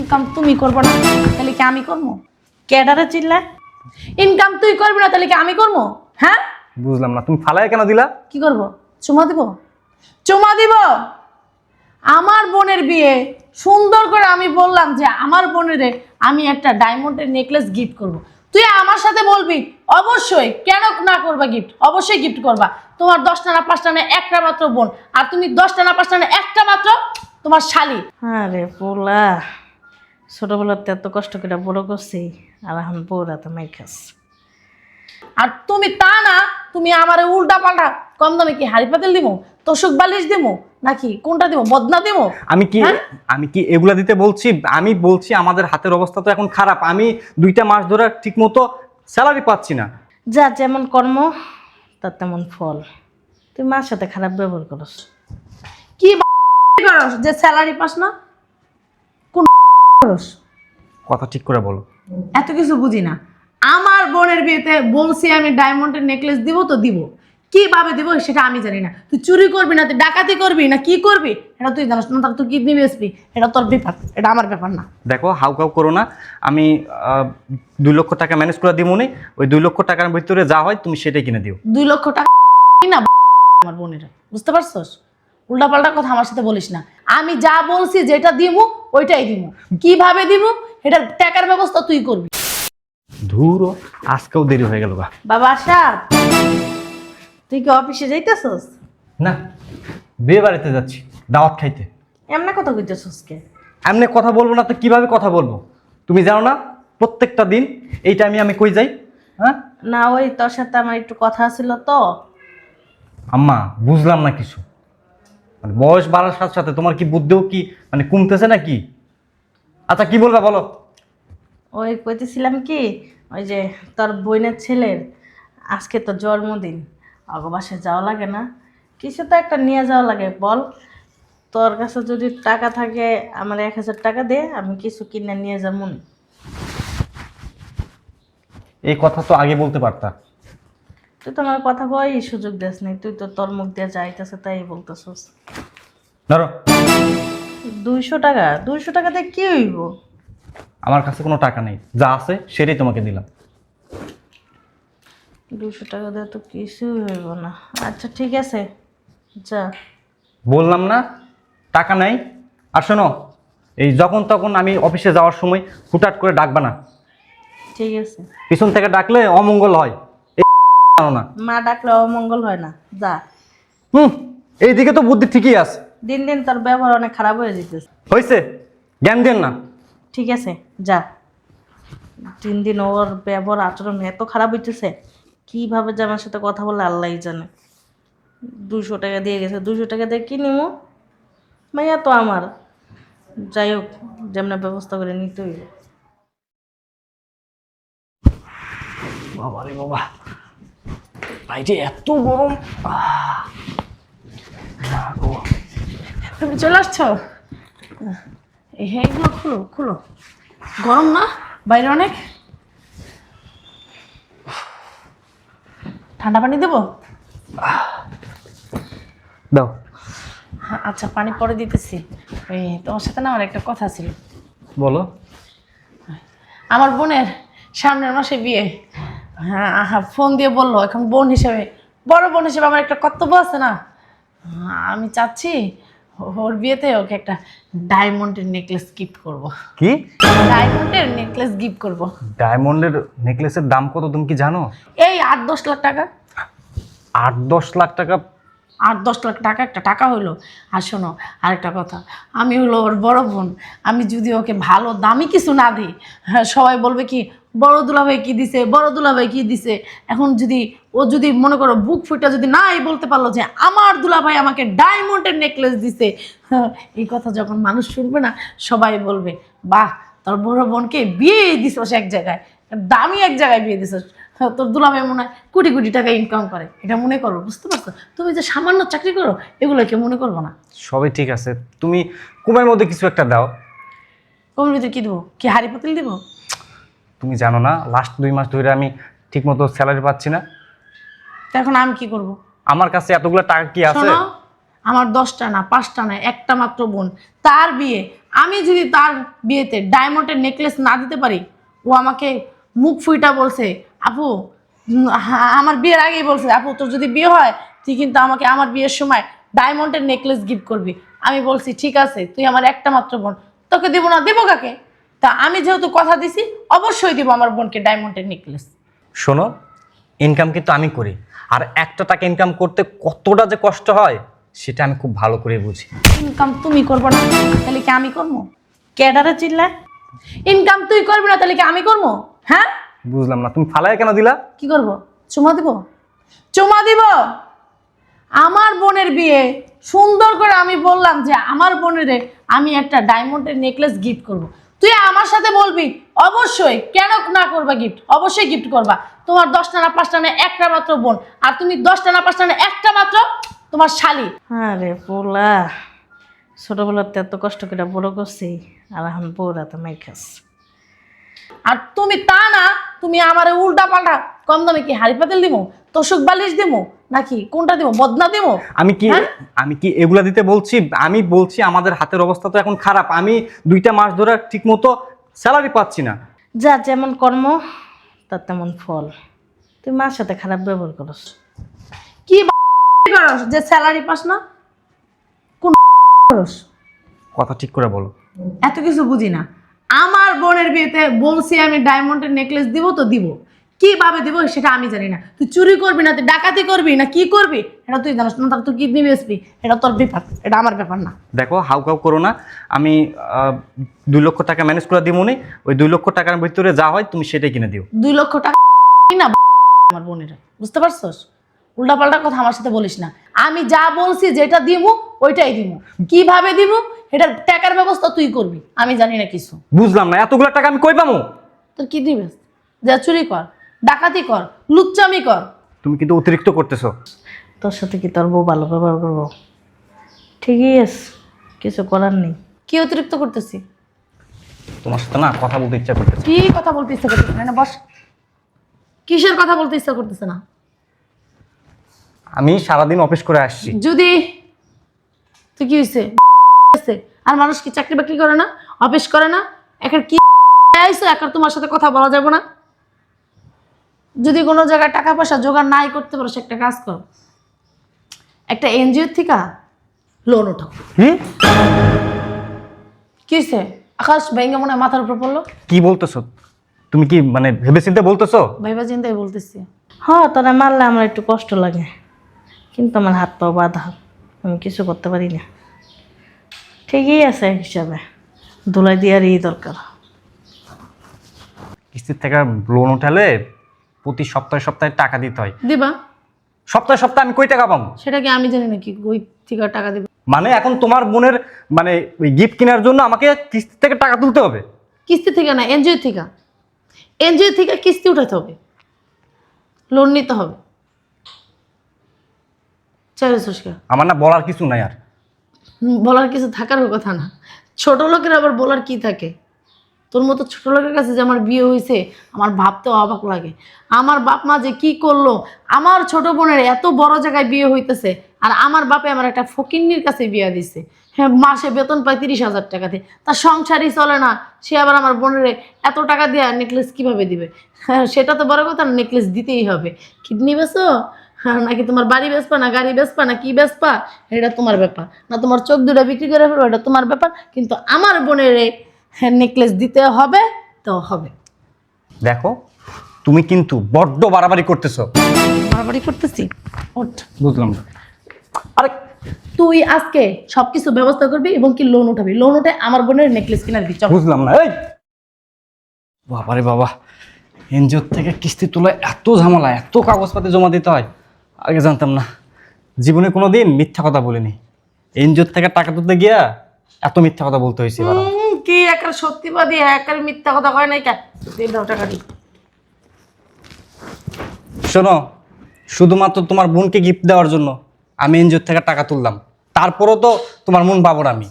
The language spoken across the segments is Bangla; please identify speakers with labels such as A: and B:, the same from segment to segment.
A: ইনকাম তুমি করবো না তাহলে কি আমি করবো? ক্যাডারে চিল্লা ইনকাম তুই করবি না তাহলে কি আমি করবো? হ্যাঁ
B: বুঝলাম না, তুমি ফালায় কেন দিলা?
A: কি করব? চুমা দিব? চুমা দিব? আমার বোনের বিয়ে সুন্দর করে আমি বললাম যে আমার বোনের আমি একটা ডায়মন্ডের নেকলেস গিফট করব। তুই আমার সাথে বলবি অবশ্যই, কেন না করবা গিফট? অবশ্যই গিফট করবা। তোমার 10টা না 5টা না একটা মাত্র বোন, আর তুমি 10টা না 5টা না একটা মাত্র তোমার শালি। আরে পোলা, ছোটবেলাতে এত কষ্ট করে বড় করছি, আর এখন বউরা তো মাই খাস। আর তুমি তা না, তুমি আমারে উল্টা পাল্টা কম দামে কি হাড়ি পাতিল দিমো, তোষক বালিশ দিমো, নাকি কোনটা দিমো, বদনা দিমো?
B: আমি কি এগুলা দিতে বলছি? আমি বলছি আমাদের হাতের অবস্থা তো এখন খারাপ। আমি 2টা মাস ধরে ঠিক মতো স্যালারি পাচ্ছি না।
A: যা যেমন কর্ম তার তেমন ফল। তুই মার সাথে খারাপ ব্যবহার করস, কি করস যে স্যালারি পাস না? কোন করস?
B: কথা ঠিক করে বলো।
A: এত কিছু বুঝি না। আমার বোনের বিয়েতে বলছি আমি ডায়মন্ডের নেকলেস দিব তো দিব, কিভাবে দিব সেটা আমি জানি না। তুই চুরি করবি না, তুই ডাকাতি করবি না, কি করবি এটা তুই জানিস না। তুই কিডনি বেচবি, এটা তোর ব্যাপার, এটা আমার ব্যাপার না।
B: দেখো, হাউকাউ করো না। আমি 2 লক্ষ টাকা ম্যানেজ করে দিব। ওই 2 লক্ষ টাকার ভিতরে যা হয় তুমি সেটাই কিনে দিও।
A: 2 লক্ষ টাকা না আমার বোনের, বুঝতে পারছস? উল্টাপাল্টা কথা আমার সাথে বলিস না। আমি যা বলছি যেটা দিমু ওইটাই দিমু, কিভাবে দিমু এটা টাকার ব্যবস্থা তুই করবি।
B: ধুরো, আজকেও দেরি হয়ে গেল।
A: বাবা আশা, তুই কি অফিসে যাইতেছস?
B: না, বিয়ে বাড়িতে যাচ্ছি দাওয়াত খাইতে।
A: এমন কথা কইতেছস কে?
B: এমনি কথা বলবো না তো কিভাবে কথা বলবো? তুমি জানো না প্রত্যেকটা দিন এই টাইমে আমি কই যাই? হ্যাঁ
A: না, ওই তোর সাথে আমার একটু কথা ছিল তো।
B: আম্মা, বুঝলাম না কিছু। মানে বয়স বাড়ার সাথে সাথে তোমার কি বুদ্ধিও কি মানে কমতেছে নাকি? আচ্ছা, কি বলবা বলো।
A: ওই কইতেছিলাম কি, ওই যে তোর বোনের ছেলের আজকে তো জন্মদিন, অগবাসে যাওয়া লাগে না? কিছু তো একটা নিয়ে যাওয়া লাগে, বল। তোর কাছে যদি টাকা থাকে আমার 1000 টাকা দে, আমি কিছু কিনে নিয়ে যাবো।
B: এই কথা তো আগে বলতে পারতা।
A: তুই তো আমার কথা কই সুযোগ দেস নাই, তুই তো তোর মুখ দিয়ে যাইতেছে তাই বলতেছস।
B: ধরো।
A: 200 টাকাতে কি হইব?
B: আমার কাছে কোনো টাকা নেই, যা আছে সেটাই তোমাকে দিলাম।
A: 200 টাকা দিয়ে তো কিছুই হইব না। আচ্ছা ঠিক আছে, যা।
B: বললাম না টাকা নাই। আর শোনো, এই যখন তখন আমি অফিসে যাওয়ার সময় হুটহাট করে ডাকবা না।
A: ঠিক আছে।
B: পিছন থেকে ডাকলে অমঙ্গল হয়, জানো না?
A: মা ডাকলে অমঙ্গল হয় না, যা।
B: এইদিকে তো বুদ্ধি ঠিকই আছে।
A: দিন দিন তোর ব্যবহার অনেক খারাপ হয়ে যেতেছে।
B: হয়েছে, জ্ঞান দেন না।
A: ঠিক আছে, যা। দিন দিন ওর ব্যবহার আচরণ এত খারাপ হইতেছে, কিভাবে যে আমার সাথে কথা বলে আল্লাহই জানে। 200 টাকা দিয়ে গেছে, 200 টাকা দিয়ে কি নিমু? মাইয়া তো আমার, যাই হোক যেমন ব্যবস্থা করে নিতে হইব।
B: বাবা রে বাবা, বাইরে এত গরম।
A: তুমি চলে আসছো? হ্যাঁ, এগুলো খুলো খুলো। গরম না বাইরে অনেক? ঠান্ডা পানি দেবো?
B: দাও।
A: আচ্ছা, পানি পরে দিতেছি। ওই তোমার সাথে না আমার একটা কথা ছিল।
B: বলো।
A: আমার বোনের সামনের মাসে বিয়ে। হ্যাঁ, ফোন দিয়ে বললো এখন বোন হিসেবে, বড় বোন হিসেবে আমার একটা কর্তব্য আছে না। আমি চাচ্ছি ওর বিয়েতে ওকে একটা ডায়মন্ডের নেকলেস গিফট করব।
B: কি?
A: ডায়মন্ডের নেকলেস গিফট করব।
B: ডায়মন্ডের নেকলেসের দাম কত তুমি কি জানো?
A: এই 8-10 লাখ টাকা।
B: 8-10 লাখ টাকা?
A: 8-10 লাখ টাকা একটা টাকা হইলো। আর শোনো আরেকটা কথা, আমি হলো ওর বড় বোন। আমি যদি ওকে ভালো দামি কিছু না দিই, হ্যাঁ, সবাই বলবে কি বড় দুলাভাই কি দিছে, বড় দুলাভাই কি দিছে। এখন যদি ও যদি মনে করো বুক ফুটা যদি নাই বলতে পারলো যে আমার দুলাভাই আমাকে ডায়মন্ডের নেকলেস দিছে, হ্যাঁ, এই কথা যখন মানুষ শুনবে না, সবাই বলবে বাহ, তোর বড় বোনকে বিয়ে দিছস এক জায়গায়, দামি এক জায়গায় বিয়ে দিছস। তোর দুলাভাই মনে হয় কোটি কোটি টাকা ইনকাম করে, এটা মনে করো, বুঝতে পারছো? তুমি যে সামান্য চাকরি করো এগুলো কেউ মনে করবো না।
B: সবই ঠিক আছে, তুমি কুমের মধ্যে কিছু একটা দাও।
A: কমির ভিতরে কি দেবো? কি হাড়ি পাতিল দিব?
B: তুমি জানো না লাস্ট 2 মাস ধরে আমি ঠিক মতো স্যালারি পাচ্ছি না।
A: এখন আমি কি করব?
B: আমার কাছে এতগুলো টাকা কি আছে?
A: শোনো, আমার 10টা না 5টা না একটা মাত্র বোন, তার বিয়ে আমি যদি তার বিয়েতে ডায়মন্ডের নেকলেস না দিতে পারি, ও আমাকে মুখ ফুইটা বলছে, আপু আমার বিয়ের আগেই বলছে, আপু তোর যদি বিয়ে হয় তুই কিন্তু আমাকে আমার বিয়ের সময় ডায়মন্ডের নেকলেস গিফট করবি। আমি বলছি ঠিক আছে, তুই আমার একটা মাত্র বোন, তোকে দিব না, দেবো কাকে? তা আমি যেহেতু কথা দিছি, অবশ্যই দিব আমার বোনকে ডায়মন্ডের নেকলেস।
B: শোনো, ইনকাম কিন্তু আমি করি, আর একটা টাকা ইনকাম করতে কতটা যে কষ্ট হয় সেটা আমি খুব ভালো করে বুঝি।
A: ইনকাম তুমি করবো না তাহলে কি আমি করবো? ক্যাডারে চিল্লায় ইনকাম তুই করবি না তাহলে কি আমি করবো? হ্যাঁ
B: বুঝলাম না, তুমি ফালায় কেন দিলা?
A: কি করবো? চুমা দিব? চুমা দিব? আমার বোনের বিয়ে সুন্দর করে আমি বললাম যে আমার বোনের আমি একটা ডায়মন্ডের নেকলেস গিফট করব। তুই আমার সাথে বলবি অবশ্যই, কেন না করবা গিফট? অবশ্যই গিফট করবা। তোমার 10টা না 5টা না একটা মাত্র বোন, আর তুমি 10টা না 5টা না একটা মাত্র তোমার শালি।
C: আরে পোলা, ছোটবেলাতে এত কষ্ট করে বড় করছি, আর এখন বউরা তো মাই খাস।
A: আর তুমি তা না, তুমি আমার উল্টা পাল্টা কম দামে কি হাড়ি পাতিল দিব, তোষক বালিশ দিব, নাকি কোনটা দিব, বদনা দিব?
B: আমি কি এগুলা দিতে বলছি? আমি বলছি আমাদের হাতের অবস্থা তো এখন খারাপ। আমি 2টা মাস ধরে ঠিক মতো স্যালারি পাচ্ছি না।
C: যা যেমন কর্ম তার তেমন ফল। তুই মার সাথে খারাপ ব্যবহার করস।
A: কি করস যে স্যালারি পাস না? কোন করস?
B: কথা ঠিক করে বলো।
A: এত কিছু বুঝি না। আমার বোনের বিয়েতে বলছি আমি ডায়মন্ডের নেকলেস দিব তো দিব, কিভাবে দিব সেটা আমি জানি না। তুই চুরি করবি না, তুই ডাকাতি করবি না, কি করবি এটা তুই জানিস না। তুই কিডনি বেচবি, এটা তোর ব্যাপার, এটা আমার ব্যাপার না।
B: দেখো, হাউ করো না। আমি 2 লক্ষ টাকা ম্যানেজ করে দিব নি। ওই 2 লক্ষ টাকার ভিতরে যা হয় তুমি সেটাই কিনে দিও।
A: 2 লক্ষ টাকা না আমার বোনের, বুঝতে পারছস? উল্টাপাল্টা কথা আমার সাথে বলিস না। আমি যা বলছি যেটা দিমু ওইটাই দিমু। কিভাবে দিমু এটার টাকার ব্যবস্থা তুই করবি, আমি জানি না কিছু।
B: বুঝলাম না, এতগুলো টাকা আমি কই পামু?
A: তোর কিডনি বেচ, যা চুরি কর, ডাকাতি কর, লুচ্চামি কর।
B: তুমি কিন্তু অতিরিক্ত করতেছো।
C: তোর সাথে কি তোর বউ ভালো ব্যবহার করবো? ঠিকই আছে, কিছু করার নেই।
A: কি অতিরিক্ত করতেছি?
B: তোমার সাথে না কথা বলতে ইচ্ছা করতেছে।
A: কি কথা বলতে ইচ্ছা করতেছে না? বস। কিসের কথা বলতে ইচ্ছা করতেছে না?
B: আমি সারাদিন অফিস করে আসছি।
A: যদি তুই কি হয়েছে আর মানুষ কি চাকরি বাকরি করে না, অফিস করে না? একার কি আইছো, একার তোমার সাথে কথা বলা যাবে না? যদি কোনো জায়গায় টাকা পয়সা জোগাড় নাই করতে পারো, একটা কাজ কর, একটা এনজিও থেকে লোন ওঠাও। কি হয়েছে? আকাশ ভেঙে মনে হয় মাথার উপর পড়লো।
B: কি বলতেছো তুমি? কি মানে ভেবেচিন্তে বলতেছো?
A: ভাইবা চিন্তাই বলতেছি।
C: হ্যাঁ, তোরা মারলে আমার একটু কষ্ট লাগে, কিন্তু আমার হাত পাও বাঁধা, আমি কিছু করতে পারি না। ঠিকই আছে এক হিসাবে, ধুলাই দেওয়ারই দরকার।
B: কিস্তির থেকে লোন উঠালে প্রতি সপ্তাহে সপ্তাহে টাকা দিতে হয়।
A: দিবা?
B: সপ্তাহে সপ্তাহে আমি কই টাকা পাবো?
A: সেটা কি আমি জানি নাকি ওই থেকে টাকা দিবে?
B: মানে এখন তোমার বোনের মানে ওই গিফট কেনার জন্য আমাকে কিস্তি থেকে টাকা তুলতে হবে?
A: কিস্তি থেকে না, এনজিও থেকে। এনজিও থেকে কিস্তি উঠাতে হবে, লোন নিতে হবে। চাইলে সুস্কার
B: আমার না বলার কিছু নাই আর।
A: বলার কিছু থাকার কথা না। ছোট লোকের আবার বলার কি থাকে? তোর মতো ছোট লোকের কাছে যে আমার বিয়ে হয়েছে, আমার ভাবতেও অবাক লাগে। আমার বাপ মা যে কি করলো, আমার ছোট বোনের এত বড় জায়গায় বিয়ে হইতেছে, আর আমার বাপে আমার একটা ফকিন্নির কাছে বিয়ে দিছে। হ্যাঁ, মাসে বেতন পায় 30,000 টাকা দিয়ে, তার সংসারই চলে না। সে আবার আমার বোনের এত টাকা দিয়ে নেকলেস কিভাবে দিবে? হ্যাঁ, সেটা তো বড় কথা না, নেকলেস দিতেই হবে। কিডনি বেচো নাকি তোমার বাড়ি বেচপা, না গাড়ি বেচপা, না কি বেচপা, এটা তোমার ব্যাপার। না তোমার চোখ দুটা বিক্রি করে ফেলবো, এটা তোমার ব্যাপার। কিন্তু আমার বোনের নেকলেস দিতে হবে তো হবে।
B: দেখো, তুমি কিন্তু বড্ড বাড়াবাড়ি করতেছো।
A: বাড়াবাড়ি করতেছি? ওঠ।
B: বুঝলাম না। আরে
A: তুই আজকে সবকিছু ব্যবস্থা করবি এবং কি লোন উঠাবি, লোন উঠে আমার বোনের নেকলেস কিনে দিবি। চল।
B: বুঝলাম না। এই বাবারে বাবা, এনজিও থেকে কিস্তি তোলা এত ঝামেলা, এত কাগজপাতি জমা দিতে হয়, আগে জানতাম না। জীবনে কোনোদিন মিথ্যা কথা বলিনি। এনজিও থেকে টাকা তুলতে গিয়া এত মিথ্যা কথা বলতে হয়েছে এবার আমার।
A: কি একার সত্যিবাদী, একার মিথ্যা কথা কয় নাই কেন? দিন দাও টাকা দি।
B: শোনো, শুধুমাত্র তোমার বোনকে গিফট দেওয়ার জন্য আমি এনজিও থেকে টাকা তুললাম, তারপরও তো তোমার মন পাবো না আমি।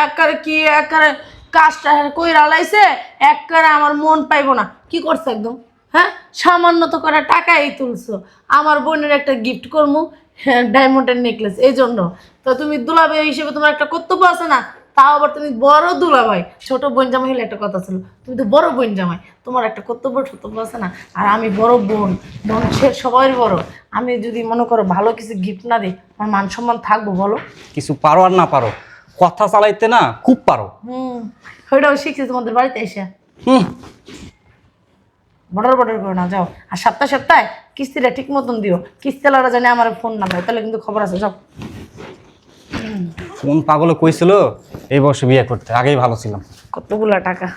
A: একারে কি একারে কাজটা কই রালাইছে, একারে আমার মন পাইবো না। কি করছে একদম? হ্যাঁ, সামান্য তো করে টাকাই তুলছো। আমার বোনের একটা গিফট করবো, ডায়মন্ডের নেকলেস, এই জন্য তো তুমি দুলাভাই হিসেবে তোমার একটা কর্তব্য আছে না? তাও আবার তুমি বড় দুলাভাই, ছোট বোন জামাই হলে একটা কথা ছিল, তুমি তো বড় বোন জামাই, তোমার একটা কর্তব্য আছে না? আর আমি বড় বোন, বংশের সবাই বড়, আমি যদি মনে করো ভালো কিছু গিফট না দিই, আমার মান সম্মান থাকবো বলো?
B: কিছু পারো আর না পারো, কথা চালাইতে না খুব পারো।
A: ওইটাও শিখছি তোমাদের বাড়িতে এসে।
B: হুম।
A: বর্ডার করে না, যাও। আর সপ্তাহে কিস্তিটা ঠিক মতন দিও, কিস্তিওয়ালারা জানে আমার ফোন নাম্বার, তাহলে কিন্তু খবর আছে, যাও।
B: কোন পাগলে কইছিল এই বয়সে বিয়ে করতে, আগেই ভালো ছিলাম।
A: কতগুলো টাকা,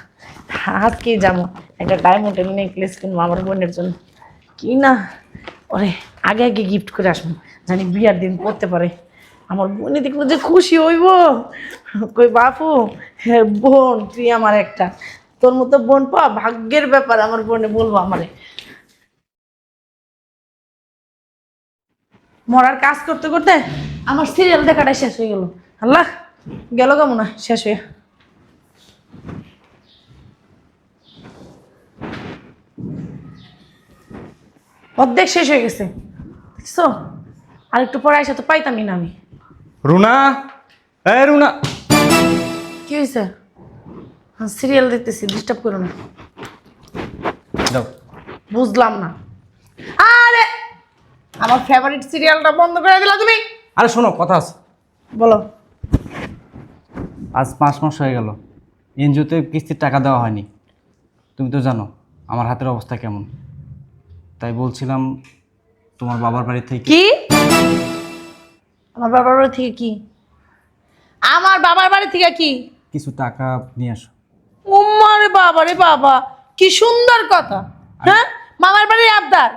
A: আজকেই যাবো একটা ডায়মন্ডের নেকলেস কিনবো আমার বোনের জন্য। কি না, ওরে আগে গিফট করে আসবো, জানি বিয়ার দিন পড়তে পারে। আমার বোনে দেখলো যে খুশি হইব, কই বাপু, হ্যাঁ বোন তুই আমার একটা, তোর মতো বোন পা ভাগ্যের ব্যাপার, আমার বোনে বলবো আমারে। মরার কাজ করতে করতে আমার সিরিয়াল দেখাটাই শেষ হয়ে গেল। আল্লাহ, গেল কেমন না শেষ হয়ে। অর্ধেক শেষ হয়ে গেছে, দেখছো? আর একটু পরে আসা তো পাইতামই না আমি।
B: রুনা, এই রুনা।
A: কি হয়েছে? সিরিয়াল দেখতেছি, ডিস্টার্ব করো না।
B: যাও।
A: বুঝলাম না, আরে আমার ফেভারিট সিরিয়ালটা বন্ধ করে দিলা তুমি।
B: আরে শোনো, কথা আছে।
A: বলো।
B: আজ 5 মাস হয়ে গেল এনজিওতে কিস্তির টাকা দেওয়া হয়নি। তুমি তো জানো আমার হাতের অবস্থা কেমন, তাই বলছিলাম তোমার বাবার বাড়ি থেকে
A: কি? আমার বাবার বাড়ি থেকে কি? আমার বাবার বাড়ি থেকে কি?
B: কিছু টাকা নিয়ে আসো।
A: উম্মারে বাবা রে বাবা, কি সুন্দর কথা। হ্যাঁ, মামার বাড়ির আবদার।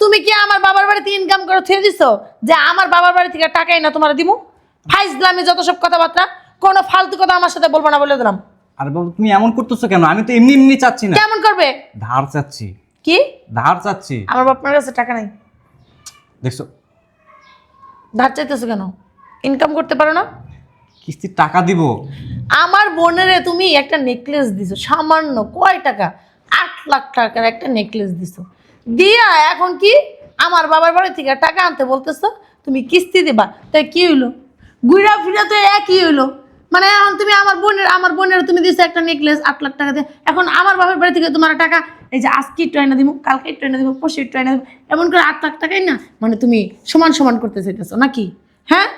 A: তুমি কি আমার বাবার বাড়িতে ইনকাম করে থুয়ে দিছো যে আমার বাবার বাড়ি থেকে টাকাই না তোমার দিমু? ফাইজলামি যত সব কথাবার্তা, কোনো ফালতু কথা আমার সাথে বলবো না বলে দিলাম।
B: আরে বাবু, তুমি এমন করতেছো কেন? আমি তো এমনি এমনি চাচ্ছি না।
A: কেমন করবে?
B: ধার চাচ্ছি।
A: কি?
B: ধার চাচ্ছি।
A: আমার বাপমার কাছে টাকা নাই।
B: দেখছো?
A: ধার চাইতেছো কেন? ইনকাম করতে পারো না?
B: কিস্তির টাকা দিব।
A: আমার বোনেরে তুমি একটা নেকলেস দিছো, সামান্য কয় টাকা, 8 লাখ টাকার একটা নেকলেস দিছো, দিয়া এখন কি আমার বাবার বাড়ি থেকে টাকা আনতে বলতেছো? তুমি কিস্তি দিবা, তাই কি হইলো? ঘুরা ফিরা তো একই হইলো। মানে এখন তুমি আমার বোনের তুমি দিছো একটা নেকলেস 8 লাখ টাকা দিয়ে, এখন আমার বাবার বাড়ি থেকে তোমার টাকা, এই যে আজকে একটু এনে দিব, কালকে একটু এনে দিব, পরশু একটু এনে দিব, এমন করে 8 লাখ টাকাই না, মানে তুমি সমান সমান করতে চাইতেছো নাকি? হ্যাঁ,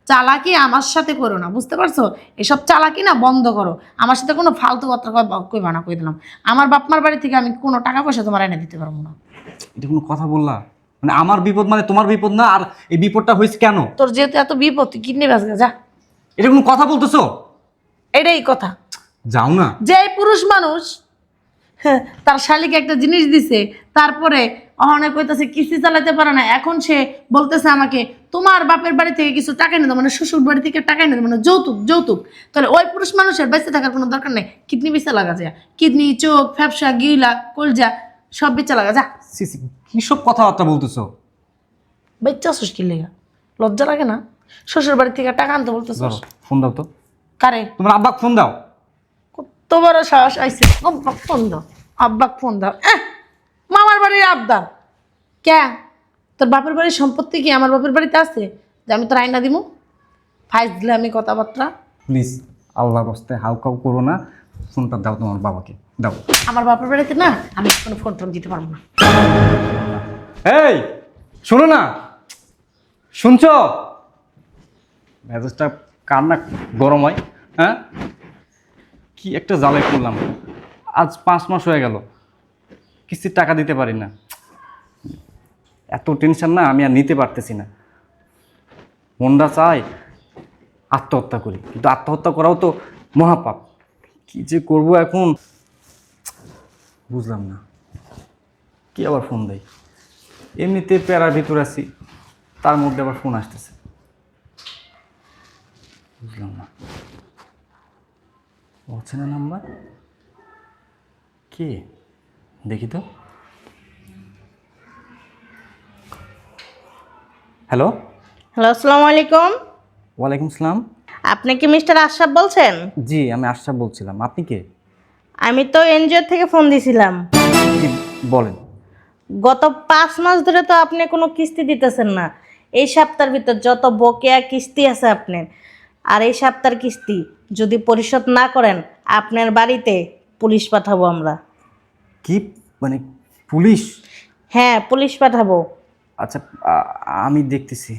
A: চালাকি আমার সাথে করো না, বুঝতে পারছো? এসব চালাকি না বন্ধ করো, আমার সাথে কোনো ফালতু কথা কইবা না, কই দিলাম। আমার বাপমার বাড়ি থেকে আমি কোনো টাকা পয়সা তোমার এনে দিতে পারবো না।
B: এটা কোনো কথা বললা? মানে আমার বিপদ মানে তোমার বিপদ না? আর এই বিপদটা হয়েছে কেন?
A: তোর যেহেতু এত বিপদ, তুই কিডনি বেচ যা।
B: এটা কোনো কথা বলতেছো?
A: এটাই কথা।
B: যাও না।
A: যে পুরুষ মানুষ, হ্যাঁ, তার শালিকে একটা জিনিস দিছে, তারপরে অনেক কইতাছে কিস্তি চালাতে পারে না, এখন সে বলতেছে আমাকে তোমার বাপের বাড়ি থেকে কিছু টাকা এনে দাও, মানে শ্বশুর বাড়ি থেকে টাকা এনে দাও, মানে যৌতুক। তাহলে ওই পুরুষ মানুষের বেঁচে থাকার কোনো দরকার নেই, কিডনি বেঁচে লাগা যায়, কিডনি, চোখ, ফ্যাপসা, গিলা, কলজা সব বেঁচে লাগা যা।
B: কি সব কথাবার্তা বলতেছো?
A: বেচ্চা আসুস কি লেগা? লজ্জা লাগে না? শ্বশুর বাড়ি থেকে টাকা আনতে বলতেছ?
B: ফোন দাও তো।
A: কারে?
B: তোমার আব্বাক ফোন দাও।
A: কত বড় সাহস আইছে, আব্বাক ফোন দাও, আব্বাক ফোন দাও। মামার বাড়ির আবদার কে? তোর বাপের বাড়ির সম্পত্তি কি আমার বাপের বাড়িতে আছে যে আমি তোর আয়না দিমু? ফাইজ দিলে আমি কথাবার্তা।
B: প্লিজ আল্লাহর রাস্তায় হাউকাউ করো না, ফোনটা দাও তোমার বাবাকে দাও।
A: আমার বাপের বাড়িতে না আমি কোনো ফোন টোন দিতে পারবো না।
B: এই শোনো না, শুনছো? মেজাজটা কার না গরম হয়? হ্যাঁ, কি একটা জ্বালায় করলাম। আজ 5 মাস হয়ে গেল কিস্তির টাকা দিতে পারি না। এত টেনশন না, আমি আর নিতে পারতেছি না। মনটা চায় আত্মহত্যা করি, কিন্তু আত্মহত্যা করাও তো মহাপাপ। কি যে করব এখন বুঝলাম না। কি আবার ফোন দেয়? এমনিতে প্যারার ভিতর আছি, তার মধ্যে আবার ফোন আসতেছে, বুঝলাম না। অচেনা নাম্বার, কে দেখি তো।
C: Hello,
B: hello.
C: আসসালামু আলাইকুম।
B: ওয়ালাইকুম সালাম।
C: আপনি কি মিস্টার আশরাফ বলছেন?
B: জি, আমি আশরাফ বলছিলাম। আপনি কে?
C: আমি তো এনজিও থেকে ফোন দিছিলাম।
B: জি বলেন।
C: গত 5 মাস ধরে তো আপনি কোনো কিস্তি দিতেছেন না। এই সপ্তাহের ভিতর যত বকেয়া কিস্তি আছে আপনার, আর এই সপ্তাহের কিস্তি যদি পরিশোধ না করেন আপনার বাড়িতে পুলিশ পাঠাবো আমরা।
B: কি মানে পুলিশ?
C: হ্যাঁ, পুলিশ পাঠাবো।
B: আচ্ছা, আমি দেখতেছি।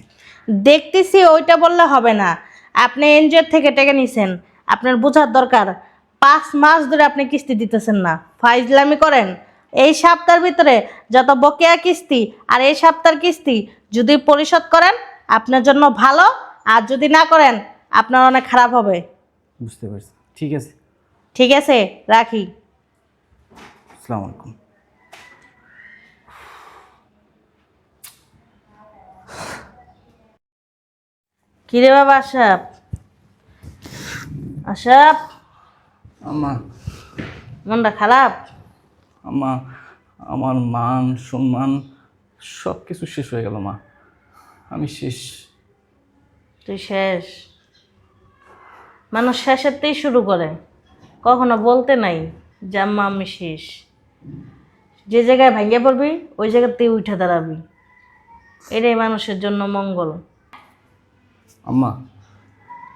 C: দেখতেছি ওইটা বললে হবে না। আপনি এনজিও থেকে টাকা নিছেন, আপনার বোঝার দরকার 5 মাস ধরে আপনি কিস্তি দিতেছেন না, ফাইজলামি করেন। এই সপ্তাহের ভিতরে যত বকেয়া কিস্তি আর এই সপ্তাহের কিস্তি যদি পরিশোধ করেন আপনার জন্য ভালো, আর যদি না করেন আপনার অনেক খারাপ হবে।
B: বুঝতে পারছি, ঠিক আছে।
C: ঠিক আছে, রাখি।
B: আসসালামু আলাইকুম।
C: কিরে বাবা আশরাফ, আশরাফ
B: আম্মা,
C: মনটা খারাপ?
B: আম্মা, আমার মান সম্মান সব কিছু শেষ হয়ে গেল মা। আমি শেষ।
C: তুই শেষ? মানুষ শেষেরতেই শুরু করে, কখনো বলতে নাই যে আম্মা আমি শেষ। যে জায়গায় ভাঙ্গে পড়বি ওই জায়গাতেই উঠে দাঁড়াবি, এটাই মানুষের জন্য মঙ্গল।
B: আম্মা,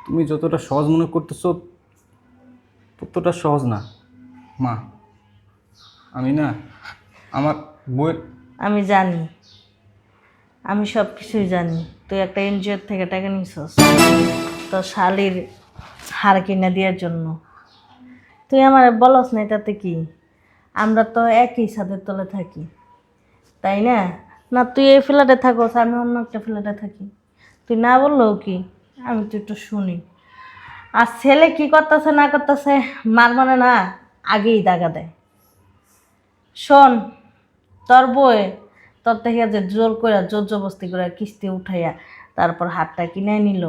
B: তুমি যতটা সহজ মনে করতেছো ততটা সহজ না মা। আমি না আমার বইয়ের।
C: আমি জানি, আমি সব কিছুই জানি। তুই একটা এনজিওর থেকে টাকা নিছস তোর শালির হার কিনে দেওয়ার জন্য। তুই আমার বলস না এটাতে কি? আমরা তো একই ছাদের তলে থাকি, তাই না? না তুই এই ফ্ল্যাটে থাকোস, আমি অন্য একটা ফ্ল্যাটে থাকি। তুই না বললেও কি, আমি তো একটু শুনি। আর ছেলে কি করতেছে না করতেছে মার মানে না আগেই দাগা দেয়। শোন, তোর বই তোর থেকে যে জোর করে জোর জবস্তি করে কিস্তি উঠাইয়া তারপর হাতটা কিনে নিল,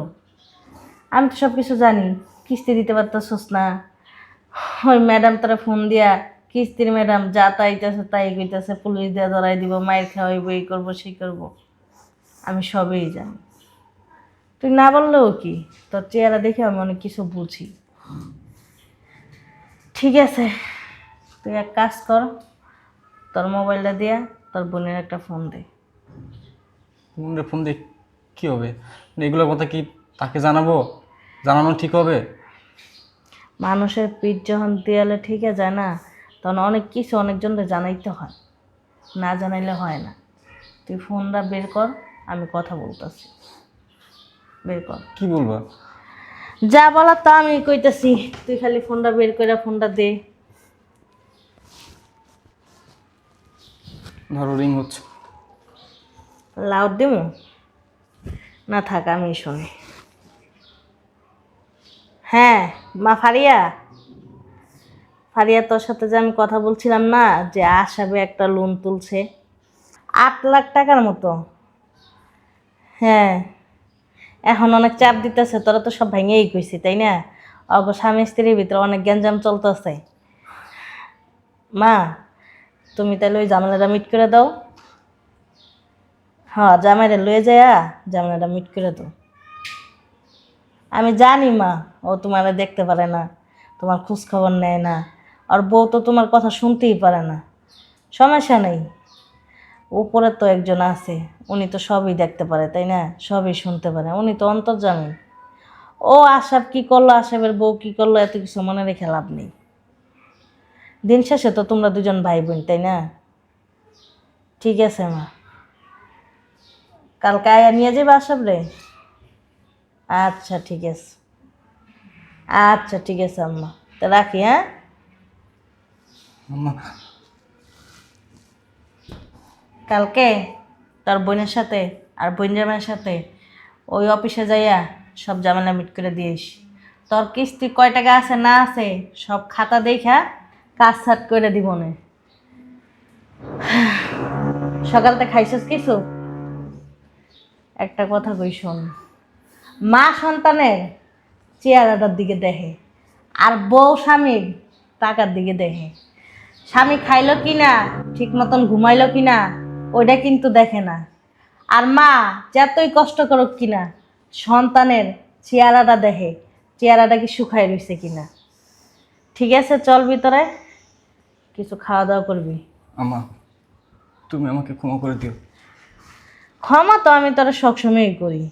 C: আমি তো সব কিছু জানি। কিস্তি দিতে পারতেছস না, ওই ম্যাডাম তারা ফোন দিয়া, কিস্তির ম্যাডাম যা তাইতেছে তাই কইতেছে, পুলিশ দিয়া ধরাই দিব, মায়ের খাওয়াইব, এই করবো সেই করবো। আমি সবই জানি। তুই না বললেও কি, তোর চেহারা দেখে আমি অনেক কিছু বুঝি। ঠিক আছে, তুই এক কাজ কর, তোর মোবাইলটা দিয়া তোর বোনের একটা ফোন দে।
B: মনে ফোন দিয়ে কী হবে? এগুলোর কথা কি তাকে জানাবো? জানানো ঠিক হবে?
C: মানুষের পিঠ যখন দেয়ালে ঠিকে যায় না, তখন অনেক কিছু অনেকজনকে জানাইতে হয়, না জানাইলে হয় না। তুই ফোনটা বের কর, আমি কথা বলতেছি। বের কর।
B: কি বলবা?
C: যা বলার তা আমি কইতেছি, তুই খালি ফোনটা বের করে ফোনটা দে।
B: ধরো, রিং হচ্ছে।
C: লাউড দেবো না? থাক, আমি শুনি। হ্যাঁ মা ফারিয়া, ফারিয়া তোর সাথে যে আমি কথা বলছিলাম না, যে আসাবে একটা লোন তুলছে 8 লাখ টাকার মতো। হ্যাঁ, এখন অনেক চাপ দিতেছে, তোরা তো সব ভেঙেই কইছি তাই না? অগ স্বামী স্ত্রীর ভিতরে অনেক গ্যাঞ্জাম চলতেছে। মা তুমি তাহলে ওই জামালাটা মিট করে দাও। হ্যাঁ, জামাইরা লয়ে যায়া জামালাটা মিট করে দাও। আমি জানি মা, ও তোমার দেখতে পারে না, তোমার খোঁজ খবর নেয় না, আর বউ তো তোমার কথা শুনতেই পারে না। সমস্যা নেই, উপরে তো একজন আছে, উনি তো সবই দেখতে পারে তাই না, সবই শুনতে পারে, উনি তো অন্তর্যামী। ও আশাব কি করলো, আশাবের বউ কি করলো, এত কিছু মনে রেখে লাভ নেই। দিন শেষে তো তোমরা দুজন ভাই বোন তাই না? ঠিক আছে মা, কালকে আয়া নিয়ে যাবে আশাব রে? আচ্ছা ঠিক আছে, আচ্ছা ঠিক আছে আম্মা, তা রাখি। হ্যাঁ,
B: আম্মা,
C: কালকে তোর বোনের সাথে আর বোন জামাইয়ের সাথে ওই অফিসে যাইয়া সব ঝামেলা মিট করে দিস। তোর কিস্তি কয় টাকা আছে না আছে সব খাতা দেখা কাজ সাট করে দিব না। সকালতে খাইছিস কিছু? একটা কথা কই শোন, মা সন্তানের চেহারাটার দিকে দেখে, আর বউ স্বামীর টাকার দিকে দেখে। স্বামী খাইলো কি না, ঠিক মতন ঘুমাইলো কি না, ওইটা কিন্তু দেখে না। আর মা যতই কষ্ট করুক কিনা সন্তানের চেহারাটা দেখে, চেহারাটা কি শুকায় রয়েছে কিনা। ঠিক আছে, চল ভিতরে, কিছু খাওয়া দাওয়া করবি।
B: আম্মা, তুমি আমাকে ক্ষমা করে দিও।
C: ক্ষমা তো আমি তোরা সবসময়ই করি,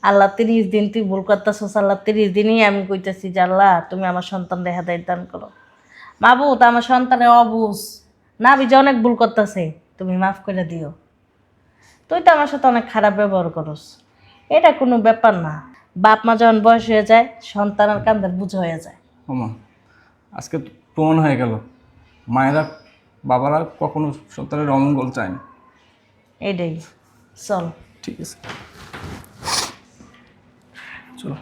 C: আল্লাহ 30 দিন তুই ভুল করতেছস, আল্লাহ 30 দিনই আমি কইতেছি যে আল্লাহ তুমি আমার সন্তানদের হেদায়েত দান করো। মাবুদ আমার সন্তানের অবুঝ না বুঝে অনেক ভুল করতেছে, তুমি মাফ করে দিও। তুই তো আমার সাথে অনেক খারাপ ব্যবহার করস, এটা কোনো ব্যাপার না। বাপ মা যখন বয়স হয়ে যায় সন্তানের কান্দের বুঝ হয়ে যায়।
B: ওমা, আজকে তো প্রমাণ হয়ে গেল মায়েরা বাবারা কখনো সন্তানের অমঙ্গল চায় না।
C: এটাই, চল।
B: ঠিক আছে, চলো।